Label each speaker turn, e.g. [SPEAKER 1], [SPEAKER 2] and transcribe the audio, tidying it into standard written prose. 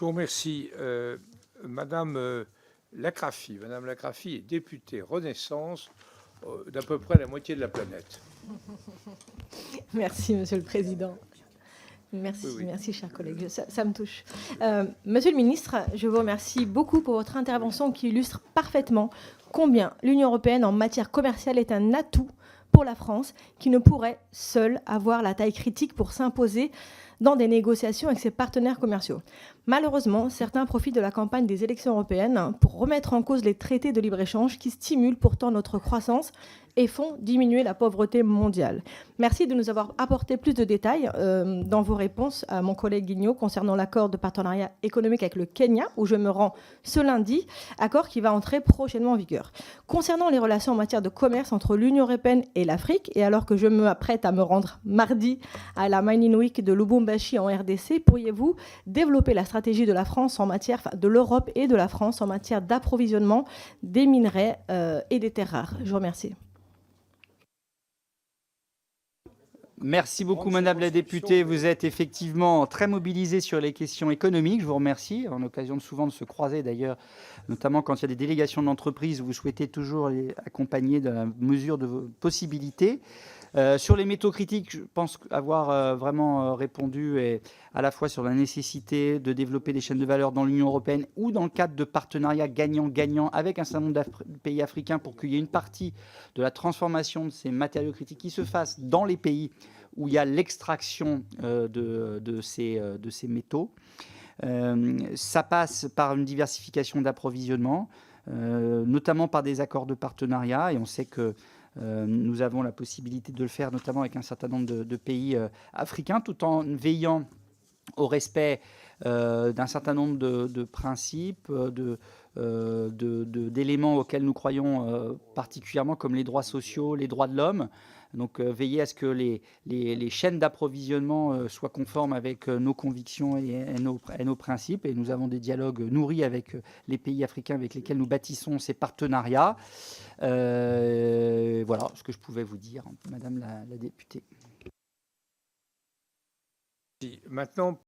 [SPEAKER 1] Je vous remercie. Madame Lacrafi. Madame Lacrafi est députée Renaissance d'à peu près la moitié de la planète.
[SPEAKER 2] Merci, Monsieur le Président. Merci,
[SPEAKER 1] Oui, oui.
[SPEAKER 2] merci, chers collègues. Ça me touche. Monsieur le ministre, je vous remercie beaucoup pour votre intervention qui illustre parfaitement combien l'Union européenne en matière commerciale est un atout pour la France qui ne pourrait seule avoir la taille critique pour s'imposer dans des négociations avec ses partenaires commerciaux. Malheureusement, certains profitent de la campagne des élections européennes pour remettre en cause les traités de libre-échange qui stimulent pourtant notre croissance et font diminuer la pauvreté mondiale. Merci de nous avoir apporté plus de détails dans vos réponses à mon collègue Guignot concernant l'accord de partenariat économique avec le Kenya, où je me rends ce lundi, accord qui va entrer prochainement en vigueur. Concernant les relations en matière de commerce entre l'Union européenne et l'Afrique, et alors que je m'apprête à me rendre mardi à la Mining Week de Lubumbashi en RDC, pourriez-vous développer la stratégie de la France en matière, de l'Europe et de la France en matière d'approvisionnement des minerais et des terres rares? Je vous remercie.
[SPEAKER 3] Merci beaucoup, Madame la députée. Vous êtes effectivement très mobilisée sur les questions économiques. Je vous remercie. En occasion souvent de se croiser, d'ailleurs, notamment quand il y a des délégations d'entreprise, vous souhaitez toujours les accompagner de la mesure de vos possibilités. Sur les métaux critiques, je pense avoir vraiment répondu à la fois sur la nécessité de développer des chaînes de valeur dans l'Union européenne ou dans le cadre de partenariats gagnant-gagnant avec un certain nombre de pays africains pour qu'il y ait une partie de la transformation de ces matériaux critiques qui se fasse dans les pays où il y a l'extraction de ces métaux. Ça passe par une diversification d'approvisionnement, notamment par des accords de partenariat, et on sait que nous avons la possibilité de le faire, notamment avec un certain nombre de pays africains, tout en veillant au respect d'un certain nombre de principes, d'éléments auxquels nous croyons particulièrement, comme les droits sociaux, les droits de l'homme. Donc veiller à ce que les chaînes d'approvisionnement soient conformes avec nos convictions et nos principes. Et nous avons des dialogues nourris avec les pays africains avec lesquels nous bâtissons ces partenariats. Voilà ce que je pouvais vous dire, Madame la députée.
[SPEAKER 1] Maintenant,